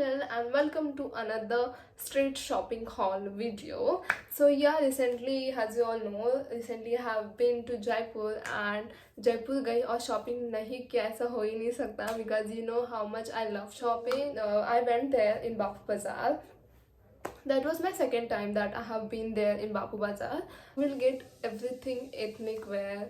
channel and welcome to another street shopping haul video. So yeah, recently, as you all know, recently I have been to Jaipur and Jaipur गई और shopping नहीं किया ऐसा हो ही नहीं सकता because you know how much I love shopping. I went there in Bapu Bazaar. That was my second time that I have been there in Bapu Bazaar. We'll get everything ethnic wear.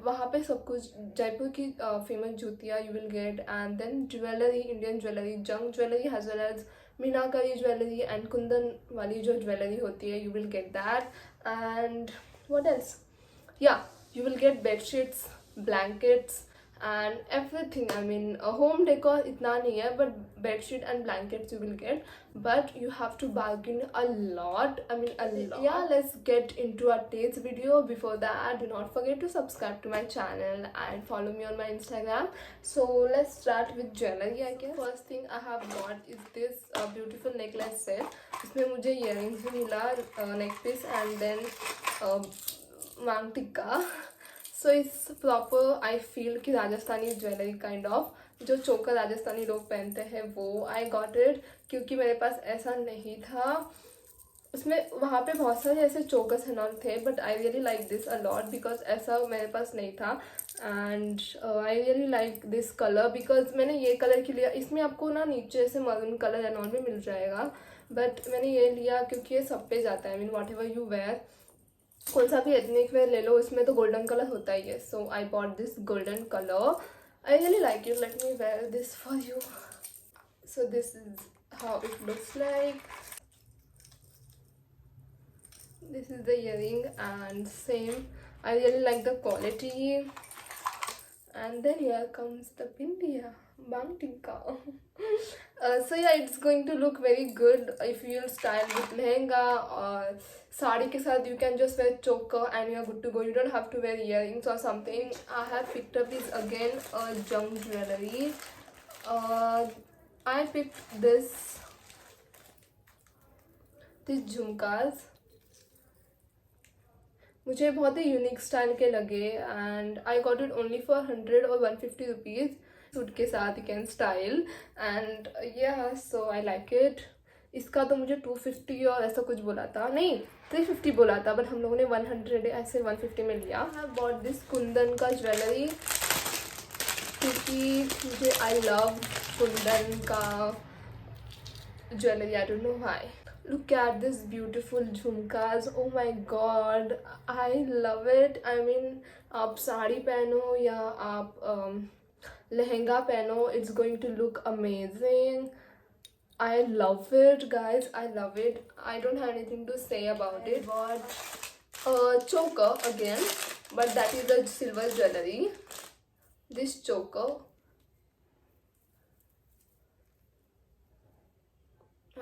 वहाँ पे सब कुछ जयपुर की famous जूतियाँ you will get and then jewellery, Indian jewellery, junk jewellery as well as meenakari jewellery and kundan वाली जो jewellery होती है you will get that and what else या you will get bed sheets, blankets and everything. I mean home decor itna nahi hai but bed sheet and blankets you will get, but you have to bargain a lot. I mean a lot. Yeah, let's get into our today's video. Before that, do not forget to subscribe to my channel and follow me on my Instagram. So let's start with jewelry. I guess first thing I have got is this beautiful necklace set. इसमें मुझे earrings भी मिला, neck piece and then मांग tikka. So it's proper I feel कि Rajasthani jewellery kind of जो चोकर राजस्थानी लोग पहनते हैं वो. आई गॉट इट क्योंकि मेरे पास ऐसा नहीं था. उसमें वहाँ पे बहुत सारे ऐसे चोकर्स एंड ऑल थे but I really like this a lot because ऐसा मेरे पास नहीं था. And I really like this colour because मैंने ये कलर के लिया. इसमें आपको ना नीचे ऐसे मरून कलर एंड ऑल भी मिल जाएगा बट मैंने ये लिया क्योंकि ये सब पे जाता है. I mean whatever you wear, कौन सा भी एथनिक वेयर ले लो इसमें तो गोल्डन कलर होता ही है. So I bought this golden colour. I really like it. Let me wear this for you. So this is how it looks like. This is the earring and same. I really like the quality. And then here comes the pindiya, bang tikka. So yeah, it's going to look very good if you'll style with lehenga or sari ke sath. You can just wear choker and you're good to go. You don't have to wear earrings or something. I have picked up this again jung jewelry. I picked this झुमकास. मुझे बहुत ही unique style के लगे and I got it only for 100 और 150 rupees. Suit के साथ you can style and या सो I like it. इसका तो मुझे 250 और ऐसा कुछ बोला था, नहीं 350 बोला था बट हम लोगों ने 100 ऐसे 150 में लिया. आई बॉट दिस कुंदन का ज्वेलरी क्योंकि मुझे आई लव कुंदन का jewellery. I don't know why. Look at this beautiful झुमकास. Oh my god, I love it. I mean आप साड़ी पहनो या आप लहंगा पहनो, it's going to look amazing. I love it guys, I love it. I don't have anything to say about it. But a choker again, but that is a silver jewelry. This choker,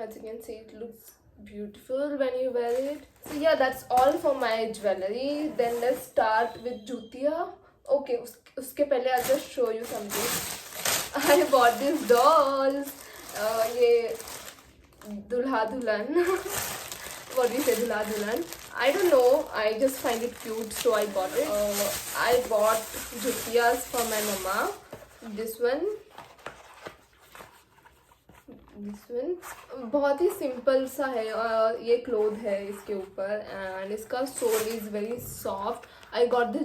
as you can see, it looks beautiful when you wear it. So yeah, that's all for my jewelry. Then let's start with jutiya. Okay, उसके पहले I'll just show you something. I bought these dolls. ये दूल्हा दुल्हन. What do you say, दूल्हा दुल्हन? I don't know. I just find it cute, so I bought it. I bought jutiyas for my mama. This one बहुत ही simple सा है और ये क्लोथ है इसके ऊपर एंड इसका sole is very soft. I got this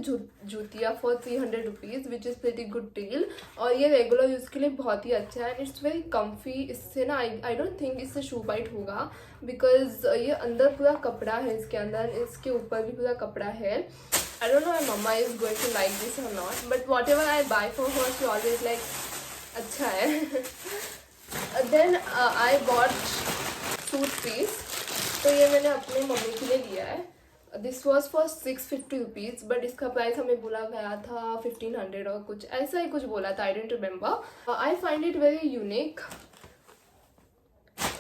जूतिया for 300 rupees which is very good deal. और ये रेगुलर यूज़ के लिए बहुत ही अच्छा है एंड इट्स वेरी कम्फी. इससे ना आई डोंट थिंक इससे शू बाइट होगा बिकॉज ये अंदर पूरा कपड़ा है, इसके अंदर इसके ऊपर भी पूरा कपड़ा है. I don't know my mamma is going to like this और not but whatever I buy for her she always like अच्छा है. Then I bought suit piece. तो ये मैंने अपने मम्मी के लिए लिया है. This was for 650 rupees but इसका प्राइस हमें बोला गया था 1500 और कुछ ऐसा ही कुछ बोला था. I don't remember. I find it very unique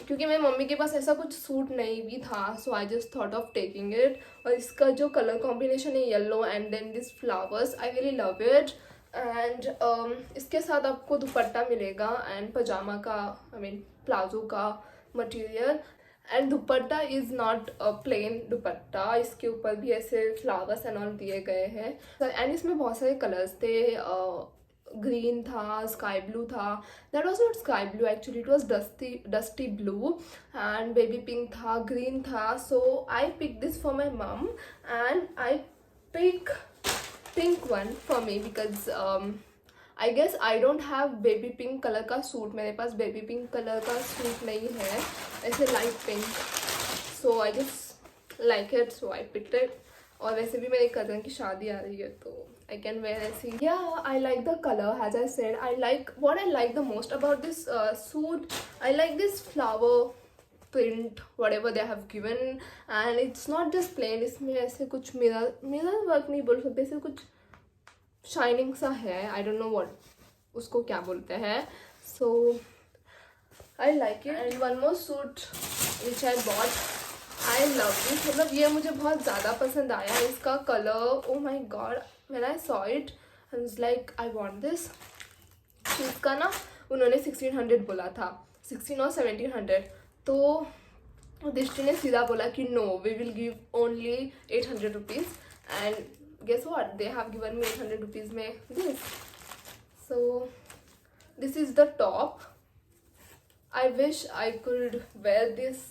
क्योंकि मेरी मम्मी के पास ऐसा कुछ सूट नहीं भी था. So I just thought of taking it. और इसका जो कलर कॉम्बिनेशन है yellow and then this flowers, I really love it. And इसके साथ आपको दुपट्टा मिलेगा एंड पजामा का, आई मीन प्लाजो का material. And dupatta is not a plain dupatta, इसके ऊपर भी ऐसे फ्लावर्स एंड ऑल दिए गए हैं. एंड इसमें बहुत सारे कलर्स थे. ग्रीन था, स्काई ब्लू था. That was not sky blue actually, it was dusty blue. And baby pink था, ग्रीन था. So I pick this for my mum and I pick pink one for me because I guess I don't have baby pink colour का सूट. मेरे पास baby pink colour का suit नहीं है, ऐसे light pink. So I just like it, so I picked it. और वैसे भी मेरे कज़न की शादी आ रही है तो I can wear ऐसी. Yeah, I like the color. As I said, I like what I like the most about this suit. I like this flower print, whatever they have given, and it's not just plain. इसमें ऐसे कुछ mirror work नहीं बोल सकते, ऐसे कुछ shining सा है. I don't know what उसको क्या बोलते हैं. So I like it. And one more suit which I bought. I love this. मतलब ये मुझे बहुत ज़्यादा पसंद आया. इसका colour, oh my god, when I saw it I was like I want this. इसका ना उन्होंने 1600 बोला था, 16 और 1700. तो दृष्टि ने सीधा बोला कि no, we will give only 800 rupees. And guess what, they have given me 800 rupees में this. So this is the top. I wish I could wear this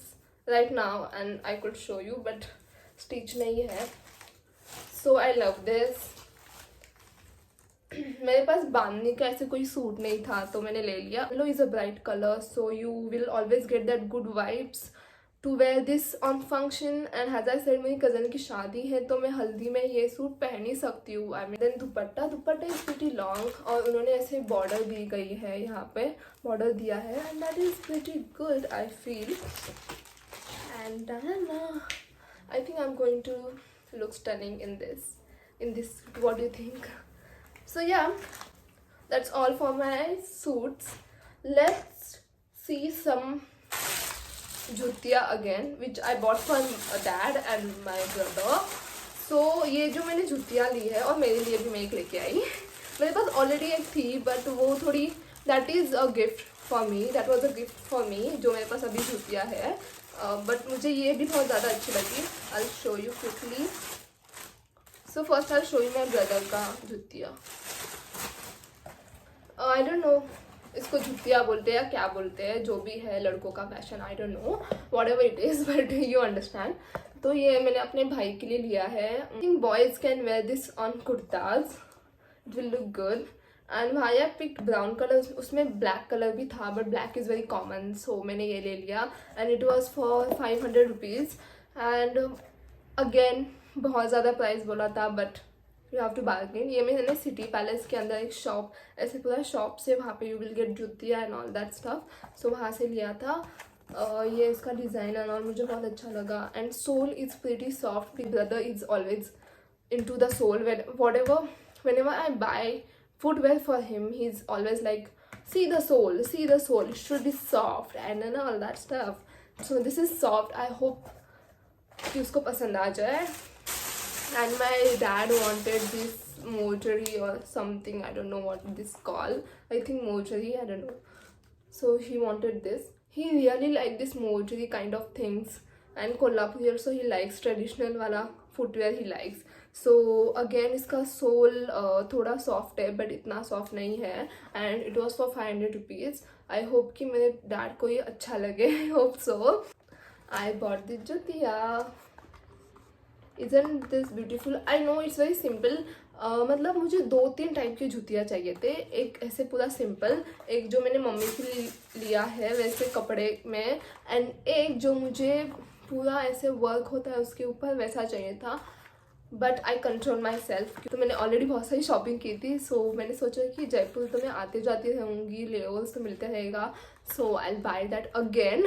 right now and I could show you, but stitch नहीं है. So I love this. मेरे पास बांधने का ऐसे कोई suit नहीं था तो मैंने ले लिया. Yellow is a bright color, so you will always get that good vibes to wear this on function. And as I said, मेरी कज़न की शादी है तो मैं हल्दी में ये सूट पहन ही सकती हूँ. I mean, then dupatta is pretty long और उन्होंने ऐसे बॉर्डर दी गई है, यहाँ पे बॉर्डर दिया है, and that is pretty good I feel. And I think I'm going to look stunning in this. What do you think? So yeah, that's all for my suits. Let's see some jutiya again, which I bought for dad and my brother. So ये जो मैंने जुतियाँ ली है और मेरे लिए भी मैं एक लेके आई. मेरे पास ऑलरेडी एक थी बट वो थोड़ी, that is a gift for me. That was a gift for me जो मेरे पास अभी जुतियाँ है. बट मुझे ये भी बहुत ज़्यादा अच्छी लगी. I'll show you quickly. So first I'll show you my brother का जुतिया. I don't know इसको जुतिया बोलते हैं या क्या बोलते हैं, जो भी है लड़कों का fashion, I don't know whatever it is but you understand. तो ये मैंने अपने भाई के लिए लिया है. I think boys can wear this on kurtas. It will look good. And भाई आई पिक्ड ब्राउन कलर, उसमें ब्लैक कलर भी था but black is very common, so मैंने ये ले लिया. And it was for 500 rupees. And again बहुत ज़्यादा प्राइस बोला था but you have to bargain. ये मैंने सिटी पैलेस के अंदर एक शॉप, ऐसे पूरा शॉप से वहाँ पे यू विल गेट जुतिया and all that stuff, so वहाँ से लिया था. ये इसका डिज़ाइन एंड ऑल मुझे बहुत अच्छा लगा. And sole is pretty soft. My brother is always into the sole. whenever I buy footwear for him, he's always like, see the sole, it should be soft and all that stuff. So this is soft. I hope कि उसको पसंद आ जाए. And my dad wanted this mojari or something, I don't know what this called. I think mojari, I don't know. So he wanted this. He really liked this mojari kind of things. And Kolhapuri also he likes traditional वाला footwear he likes. So again इसका sole थोड़ा soft है but इतना soft नहीं है. And it was for 500 rupees. I hope कि मेरे dad को ये अच्छा लगे. I hope so. I bought this जुतिया. Isn't this beautiful? I know it's very simple. मतलब मुझे 2-3 टाइप के जुतिया चाहिए थे. एक ऐसे पूरा सिंपल, एक जो मैंने मम्मी के लिए लिया है वैसे कपड़े में, एंड एक जो मुझे पूरा ऐसे वर्क होता है उसके ऊपर वैसा चाहिए था. But I control my self. तो मैंने ऑलरेडी बहुत सारी शॉपिंग की थी, सो मैंने सोचा कि जयपुर तो मैं आते जाती रहूँगी, लेवल्स तो मिलते रहेगा, so I buy that again.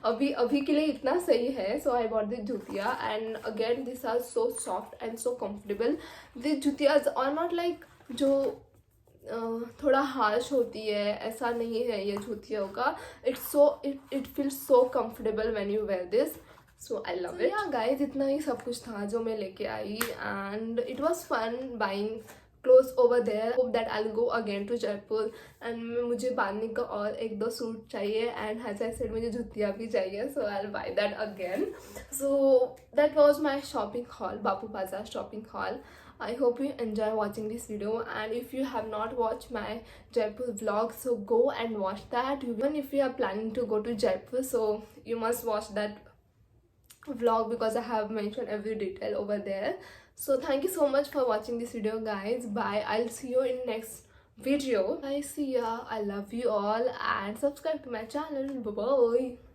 अभी के लिए इतना सही है. सो आई बॉट दिस जुतिया and again this are so soft and so comfortable. This जुतियाज आर नॉट लाइक जो थोड़ा हार्श होती है, ऐसा नहीं है ये जुतियों का. It feels so comfortable when you wear this. So I love it. Yeah guys, इतना ही सब कुछ था जो मैं लेके आई. And it was fun buying clothes over there. Hope that I'll go again to Jaipur. And मुझे बांधने का और 1-2 सूट चाहिए. And as I said मुझे जुतियाँ भी चाहिए. So I'll buy that again. So that was my shopping haul, Bapu Bazaar shopping haul. I hope you enjoy watching this video, and if you have not watched my Jaipur vlog, so go and watch that. Even if you are planning to go to Jaipur, so you must watch that vlog because I have mentioned every detail over there. So thank you so much for watching this video, guys. Bye. I'll see you in next video. I see ya. I love you all, and subscribe to my channel. Bye bye.